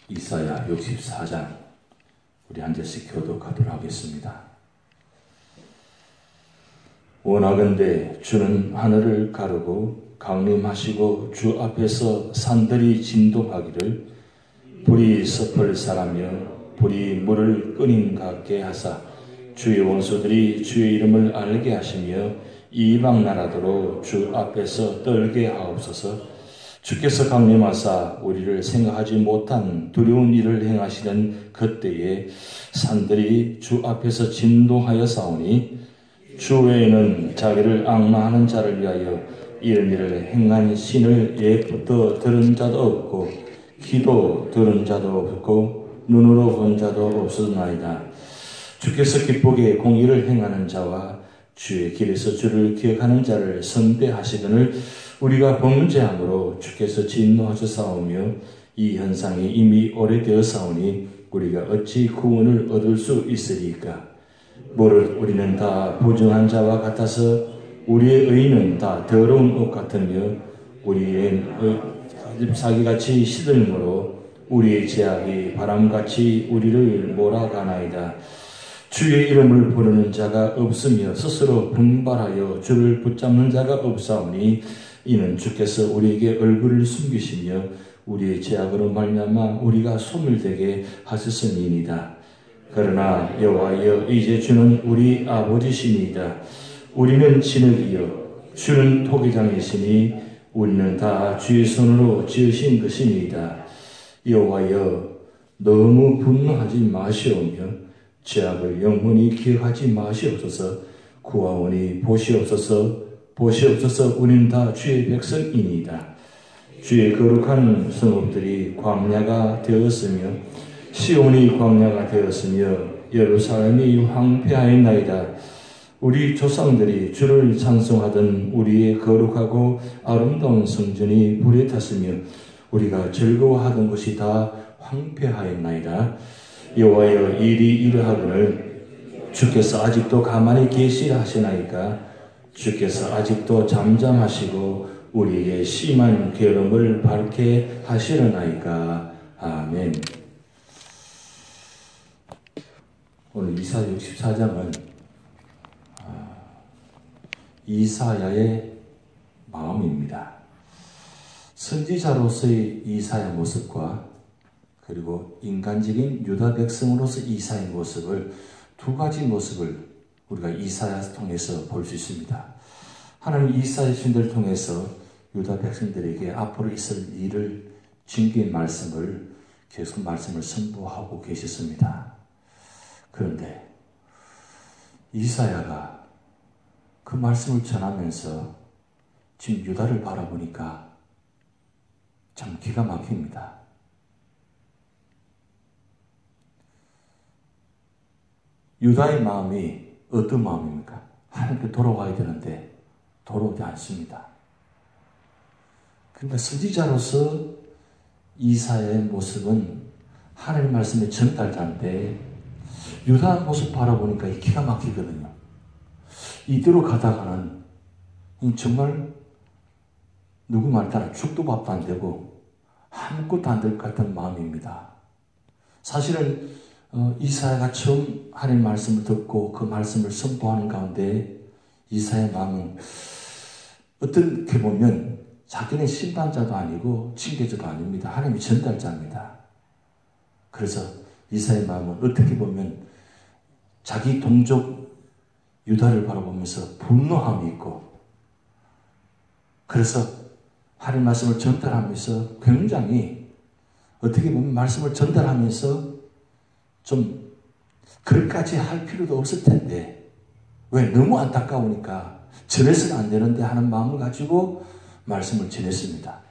이사야 64장 우리 앉아서 교독하도록 하겠습니다. 원하건대 주는 하늘을 가르고 강림하시고 주 앞에서 산들이 진동하기를 불이 섭을 사라며 불이 물을 끓인 같게 하사 주의 원수들이 주의 이름을 알게 하시며 이방 나라도로 주 앞에서 떨게 하옵소서. 주께서 강림하사 우리를 생각하지 못한 두려운 일을 행하시는 그때에 산들이 주 앞에서 진동하여 싸우니 주 외에는 자기를 앙망하는 자를 위하여 이런 일을 행한 신을 옛부터 들은 자도 없고 귀도 들은 자도 없고 눈으로 본 자도 없었나이다. 주께서 기쁘게 공의를 행하는 자와 주의 길에서 주를 기억하는 자를 선대하시거늘 우리가 범죄함으로 주께서 진노하셨사오며 이 현상이 이미 오래되었사오니 우리가 어찌 구원을 얻을 수 있으리까? 무릇 우리는 다 부정한 자와 같아서 우리의 의는 다 더러운 옷 같으며 우리의 사기같이 시들므로 우리의 죄악이 바람같이 우리를 몰아가나이다. 주의 이름을 부르는 자가 없으며 스스로 분발하여 주를 붙잡는 자가 없사오니 이는 주께서 우리에게 얼굴을 숨기시며 우리의 죄악으로 말미암아 우리가 소멸되게 하셨음이니이다. 그러나 여호와여 이제 주는 우리 아버지시니이다. 우리는 진흙이요 주는 토기장이시니 우리는 다 주의 손으로 지으신 것이니이다. 여호와여 너무 분노하지 마시오며 죄악을 영원히 기억하지 마시옵소서. 구하오니 보시옵소서. 우리는 다 주의 백성이니이다. 주의 거룩한 성읍들이 광야가 되었으며 시온이 광야가 되었으며 예루살렘이 황폐하였나이다. 우리 조상들이 주를 찬송하던 우리의 거룩하고 아름다운 성전이 불에 탔으며 우리가 즐거워하던 것이 다 황폐하였나이다. 여호와여 일이 이러하거늘 주께서 아직도 가만히 계시라 하시나이까? 주께서 아직도 잠잠하시고 우리에게 심한 괴로움을 밝게 하시려나이까? 아멘. 오늘 이사야 64장은 이사야의 마음입니다. 선지자로서의 이사야 모습과 그리고 인간적인 유다 백성으로서 이사야의 모습을 두 가지 모습을 우리가 이사야 통해서 볼 수 있습니다. 하나님 이사야 신들을 통해서 유다 백성들에게 앞으로 있을 일을 증거의 말씀을 계속 말씀을 선포하고 계셨습니다. 그런데 이사야가 그 말씀을 전하면서 지금 유다를 바라보니까 참 기가 막힙니다. 유다의 마음이 어떤 마음입니까? 하나님께 돌아와야 되는데 돌아오지 않습니다. 그러니까 선지자로서 이사야의 모습은 하나님 말씀의 전달자인데 유다 모습 바라보니까 기가 막히거든요. 이대로 가다가는 정말 누구 말 따라 죽도 밥도 안 되고 아무것도 안 될 것 같은 마음입니다. 사실은 이사야가 처음 하나님 말씀을 듣고 그 말씀을 선포하는 가운데 이사야의 마음은 어떻게 보면 자기는 심판자도 아니고 징계자도 아닙니다. 하나님이 전달자입니다. 그래서 이사야의 마음은 어떻게 보면 자기 동족 유다를 바라보면서 분노함이 있고 그래서 하나님 말씀을 전달하면서 굉장히 어떻게 보면 말씀을 전달하면서 좀 그렇게까지 할 필요도 없을 텐데 왜 너무 안타까우니까 전해서는 안 되는데 하는 마음을 가지고 말씀을 전했습니다.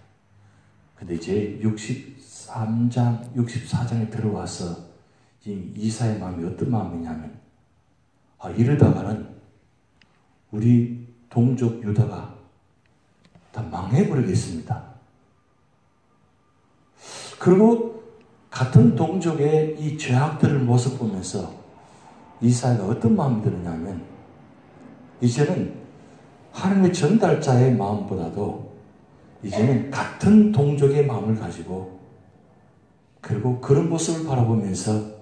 근데 이제 63장, 64장에 들어와서 이사야의 마음이 어떤 마음이냐면 이러다가는 우리 동족 유다가 다 망해버리겠습니다. 그리고 같은 동족의 이 죄악들을 모습 보면서 이사야가 어떤 마음이 드느냐면 이제는 하나님의 전달자의 마음보다도 이제는 같은 동족의 마음을 가지고 그리고 그런 모습을 바라보면서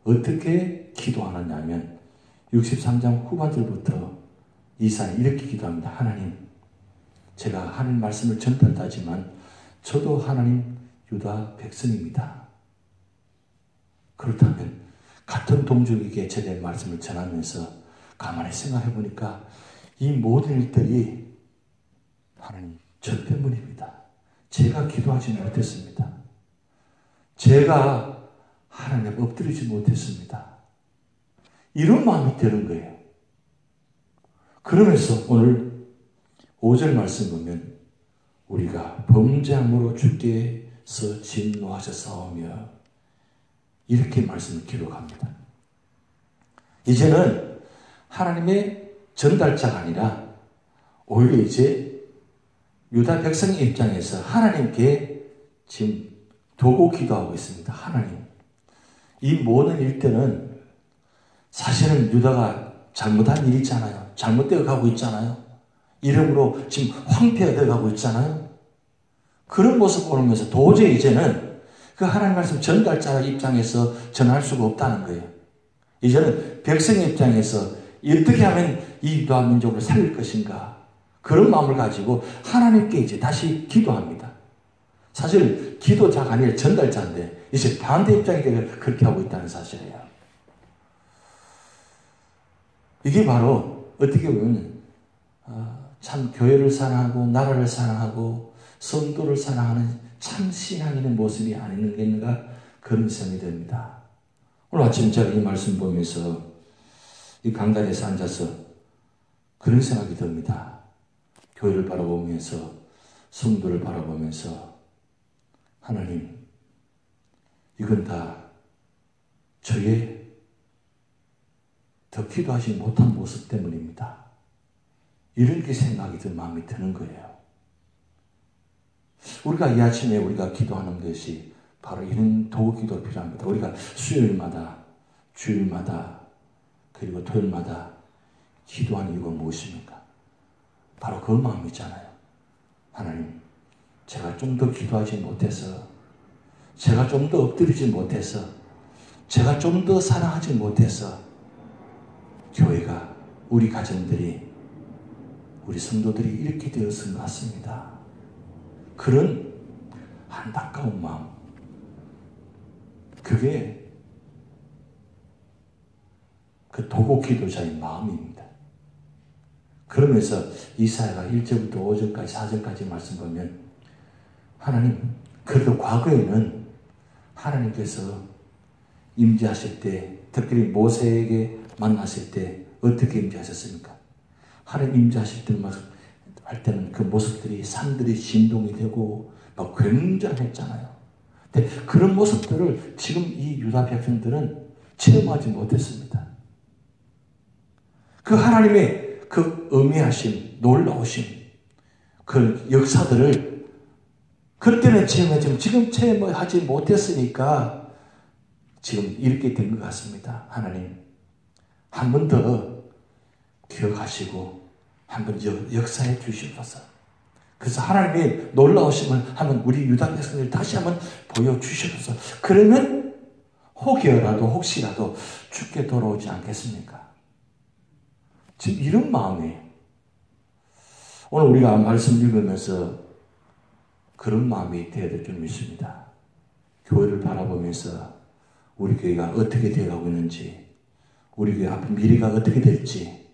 어떻게 기도하느냐 하면 63장 후반절부터 이사는 이렇게 기도합니다. 하나님, 제가 하나님 말씀을 전달하지만 저도 하나님 유다 백성입니다. 그렇다면 같은 동족에게 제대 말씀을 전하면서 가만히 생각해 보니까 이 모든 일들이 하나님 저 때문입니다. 제가 기도하지 못했습니다. 제가 하나님 엎드리지 못했습니다. 이런 마음이 드는 거예요. 그러면서 오늘 5절 말씀 보면 우리가 범죄함으로 주께서 진노하셨사오며 이렇게 말씀을 기록합니다. 이제는 하나님의 전달자가 아니라 오히려 이제 유다 백성의 입장에서 하나님께 지금 도고 기도하고 있습니다. 하나님, 이 모든 일들은 사실은 유다가 잘못한 일이 있잖아요. 잘못되어 가고 있잖아요. 이름으로 지금 황폐가 되어 가고 있잖아요. 그런 모습을 보면서 도저히 이제는 그 하나님 말씀 전달자 입장에서 전할 수가 없다는 거예요. 이제는 백성의 입장에서 어떻게 하면 이 유다 민족을 살릴 것인가, 그런 마음을 가지고 하나님께 이제 다시 기도합니다. 사실 기도자가 아니라 전달자인데 이제 반대 입장이 되어 그렇게 하고 있다는 사실이에요. 이게 바로 어떻게 보면 참 교회를 사랑하고 나라를 사랑하고 성도를 사랑하는 참 신앙인의 모습이 아닌가 그런 생각이 듭니다. 오늘 아침 제가 이 말씀 보면서 이 강단에서 앉아서 그런 생각이 듭니다. 교회를 바라보면서 성도를 바라보면서 하나님, 이건 다 저의 더 기도하지 못한 모습 때문입니다. 이렇게 생각이 든 마음이 드는 거예요. 우리가 이 아침에 우리가 기도하는 것이 바로 이런 도구 기도 필요합니다. 우리가 수요일마다, 주일마다, 그리고 토요일마다 기도하는 이유가 무엇입니까? 바로 그 마음이잖아요. 하나님, 제가 좀 더 기도하지 못해서, 제가 좀 더 엎드리지 못해서, 제가 좀 더 사랑하지 못해서 교회가, 우리 가정들이, 우리 성도들이 이렇게 되었은 것 같습니다. 그런 안타까운 마음, 그게 그 도고 기도자의 마음입니다. 그러면서 이사야가 1절부터 5절까지 4절까지 말씀 보면 하나님, 그래도 과거에는 하나님께서 임재하실 때, 특별히 모세에게 만났을 때 어떻게 임재하셨습니까? 하나님 임재하실 때는 그 모습들이, 산들이 진동이 되고 막 굉장했잖아요. 근데 그런 모습들을 지금 이 유다 백성들은 체험하지 못했습니다. 그 하나님의 그 어미하심, 놀라우심, 그 역사들을 그때는 체험했지만 지금 체험하지 못했으니까 지금 이렇게 된 것 같습니다. 하나님, 한 번 더 기억하시고 한 번 역사해 주시옵소서. 그래서 하나님의 놀라우심을 한번 우리 유다 백성들 다시 한번 보여주시옵소서. 그러면 혹시라도 죽게 돌아오지 않겠습니까? 지금 이런 마음이에요. 오늘 우리가 말씀 읽으면서 그런 마음이 되어야 될 줄 믿습니다. 교회를 바라보면서 우리 교회가 어떻게 되어가고 있는지, 우리 교회 앞으로 미래가 어떻게 될지,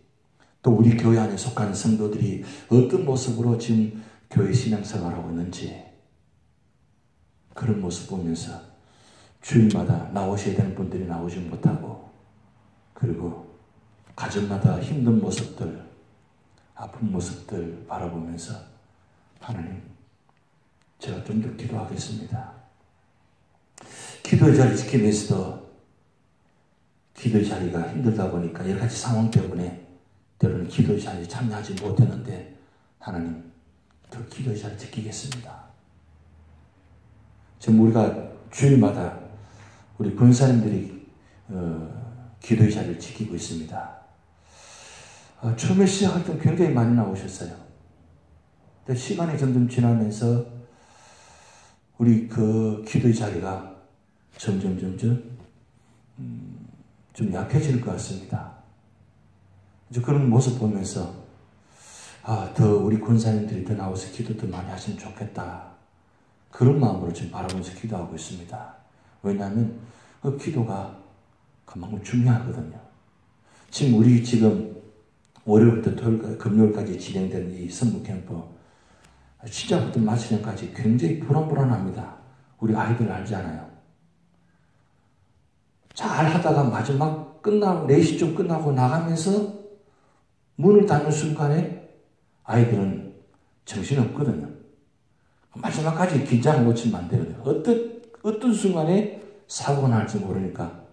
또 우리 교회 안에 속한 성도들이 어떤 모습으로 지금 교회 신앙생활을 하고 있는지, 그런 모습 보면서 주일마다 나오셔야 되는 분들이 나오지 못하고, 그리고 가정마다 힘든 모습들, 아픈 모습들 바라보면서 하나님, 제가 좀 더 기도하겠습니다. 기도의 자리 지키면서도 기도의 자리가 힘들다 보니까 여러 가지 상황 때문에 때로는 기도의 자리에 참여하지 못했는데 하나님, 더 기도의 자리 지키겠습니다. 지금 우리가 주일마다 우리 권사님들이 기도의 자리를 지키고 있습니다. 처음에 시작할 때 굉장히 많이 나오셨어요. 근데 시간이 점점 지나면서 우리 그 기도의 자리가 점점 좀 약해질 것 같습니다. 이제 그런 모습 보면서 더 우리 권사님들이 더 나와서 기도 더 많이 하시면 좋겠다. 그런 마음으로 지금 바라보면서 기도하고 있습니다. 왜냐하면 그 기도가 그만큼 중요하거든요. 지금 월요일부터 토요일까지, 금요일까지 진행된 이 선무 캠프, 시작부터 마치전까지 굉장히 불안합니다. 우리 아이들 알잖아요. 잘 하다가 마지막 4시쯤 끝나고 나가면서 문을 닫는 순간에 아이들은 정신없거든요. 마지막까지 긴장을 놓치면 안 되거든요. 어떤 순간에 사고가 날지 모르니까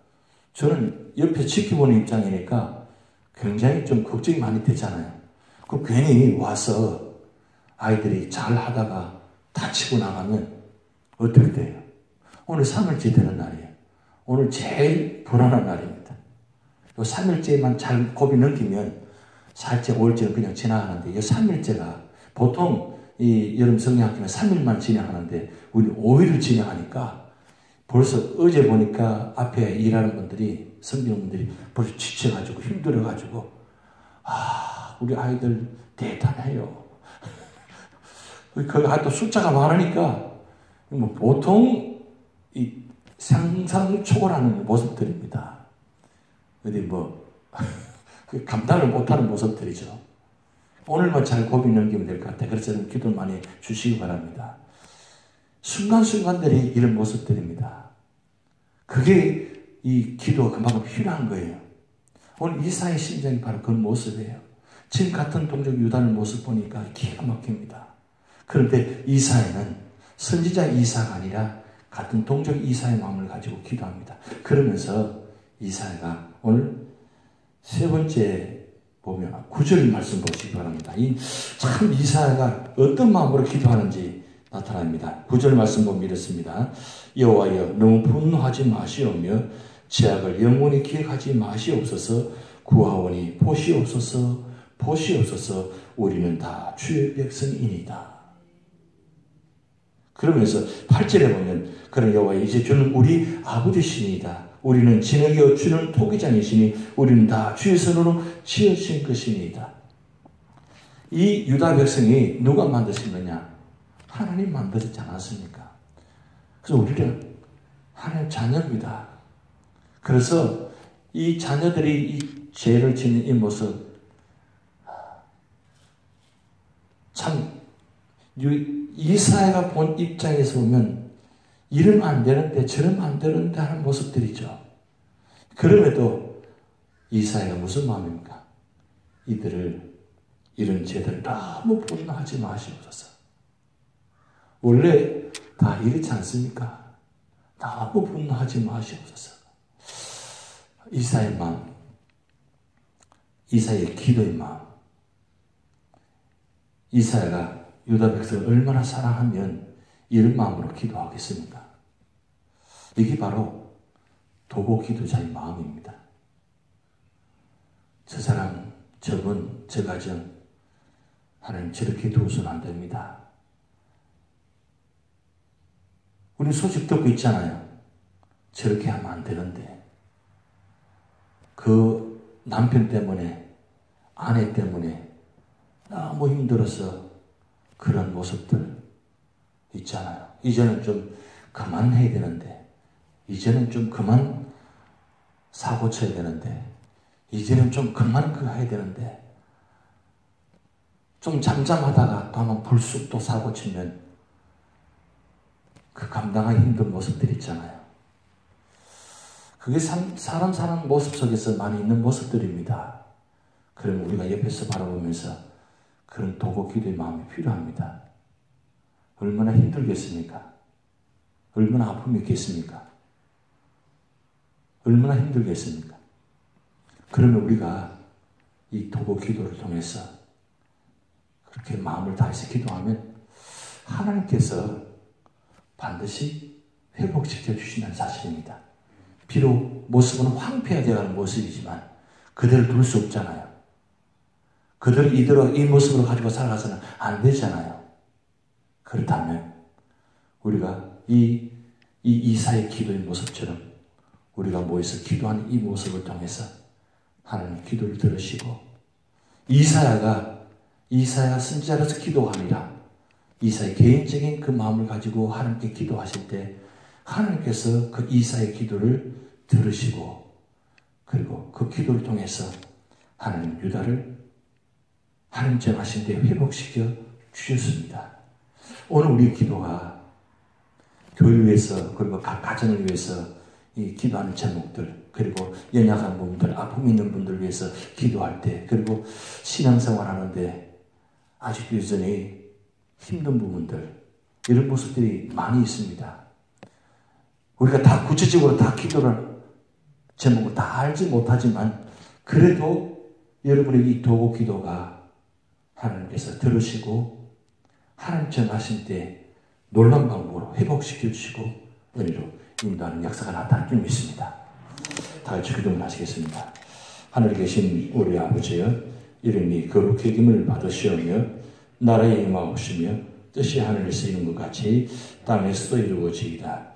저는 옆에 지켜보는 입장이니까 굉장히 좀 걱정이 많이 되잖아요. 그럼 괜히 와서 아이들이 잘 하다가 다치고 나가면 어떻게 돼요? 오늘 3일째 되는 날이에요. 오늘 제일 불안한 날입니다. 요 3일째만 잘 고비 넘기면 4일째, 5일째는 그냥 지나가는데 이 3일째가 보통 이 여름 성경학교는 3일만 진행하는데 우리 5일을 진행하니까 벌써 어제 보니까 앞에 일하는 분들이, 성경분들이 벌써 지쳐가지고 힘들어가지고 우리 아이들 대단해요. 거기 또 숫자가 많으니까 뭐 보통 이 상상 초월하는 모습들입니다. 어디 감당을 못하는 모습들이죠. 오늘만 잘 고비 넘기면 될 것 같아요. 그래서 여러분 기도 많이 주시기 바랍니다. 순간순간들이 이런 모습들입니다. 그게 이 기도가 그만큼 필요한 거예요. 오늘 이사의 심정이 바로 그 모습이에요. 지금 같은 동족 유다의 모습 보니까 기가 막힙니다. 그런데 이사야는 선지자 이사가 아니라 같은 동족 이사의 마음을 가지고 기도합니다. 그러면서 이사야가 오늘 3번째 보면 9절 말씀 보시기 바랍니다. 참 이사야가 어떤 마음으로 기도하는지 나타납니다. 9절 말씀 보면 이렇습니다. 여호와여 너무 분노하지 마시오며 죄악을 영원히 기억하지 마시옵소서. 구하오니 보시옵소서. 우리는 다 주의 백성이니이다. 그러면서 8절에 보면 그런 여호와여 이제 주는 우리 아버지시니이다. 우리는 진흙이요 주는 토기장이시니 우리는 다 주의 손으로 지어진 것이니이다. 이 유다 백성이 누가 만드신 거냐? 하나님 만들지 않았습니까? 그래서 우리는 하나님의 자녀입니다. 그래서 이 자녀들이 이 죄를 짓는 이 모습 참 이사야가 본 입장에서 보면 이러면 안 되는데 저러면 안 되는데 하는 모습들이죠. 그럼에도 이사야가 무슨 마음입니까? 이런 죄들을 너무 분노하지 마시옵소서. 원래 다 이렇지 않습니까? 너무 분노하지 마시옵소서. 이사야의 마음, 이사야의 기도의 마음. 이사야가 유다 백성을 얼마나 사랑하면 이런 마음으로 기도하겠습니까? 이게 바로 도고 기도자의 마음입니다. 저 사람, 저분, 저 가정 하나님 저렇게 두어서는 안 됩니다. 우리 소식 듣고 있잖아요. 저렇게 하면 안 되는데 그 남편 때문에 아내 때문에 너무 힘들어서 그런 모습들 있잖아요. 이제는 좀 그만해야 되는데 이제는 좀 그만 사고 쳐야 되는데 이제는 좀 그만 그거 해야 되는데 좀 잠잠하다가 또 한번 불쑥 또 사고 치면 그 감당하기 힘든 모습들 있잖아요. 그게 사람 사는 모습 속에서 많이 있는 모습들입니다. 그럼 우리가 옆에서 바라보면서 그런 도고 기도의 마음이 필요합니다. 얼마나 힘들겠습니까? 얼마나 아픔이 있겠습니까? 얼마나 힘들겠습니까? 그러면 우리가 이 도고 기도를 통해서 그렇게 마음을 다해서 기도하면 하나님께서 반드시 회복시켜 주신다는 사실입니다. 비록 모습은 황폐화되어가는 모습이지만 그대로 둘 수 없잖아요. 그들을 이대로 이 모습으로 가지고 살아가서는 안 되잖아요. 그렇다면 우리가 이 이 이사의 기도의 모습처럼 우리가 모여서 기도하는 이 모습을 통해서 하나님 기도를 들으시고, 이사야 선지자로서 기도가 아니라 이사의 개인적인 그 마음을 가지고 하나님께 기도하실 때 하나님께서 그 이사의 기도를 들으시고, 그리고 그 기도를 통해서 하나님 유다를 하나님 정하신 데 회복시켜 주셨습니다. 오늘 우리 기도가 교회를 위해서, 그리고 각 가정을 위해서 이 기도하는 제목들, 그리고 연약한 분들, 아픔 있는 분들을 위해서 기도할 때, 그리고 신앙생활 하는데 아직도 여전히 힘든 부분들, 이런 모습들이 많이 있습니다. 우리가 다 구체적으로 다 기도를 제목을 다 알지 못하지만 그래도 여러분의 이 도구 기도가 하나님께서 들으시고 하나님 정하신 때 놀라운 방법으로 회복시켜 주시고 은혜로 인도하는 역사가 나타날 줄 믿습니다. 다 같이 기도를 하시겠습니다. 하늘에 계신 우리 아버지여, 이름이 거룩히 여김을 받으시오며 나라의 임하옵시며 뜻이 하늘에서 이룬 것 같이 땅에서도 이루어지이다.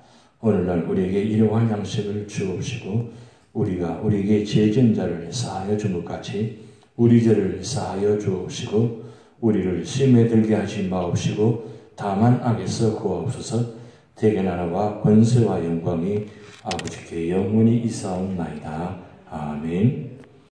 오늘날 우리에게 일용할 양식을 주옵시고 우리가 우리에게 죄진 자를 사하여 준 것 같이 우리 죄를 사하여 주옵시고 우리를 시험에 들게 하지 마옵시고 다만 악에서 구하옵소서. 대개 나라와 권세와 영광이 아버지께 영원히 이사옵나이다. 아멘.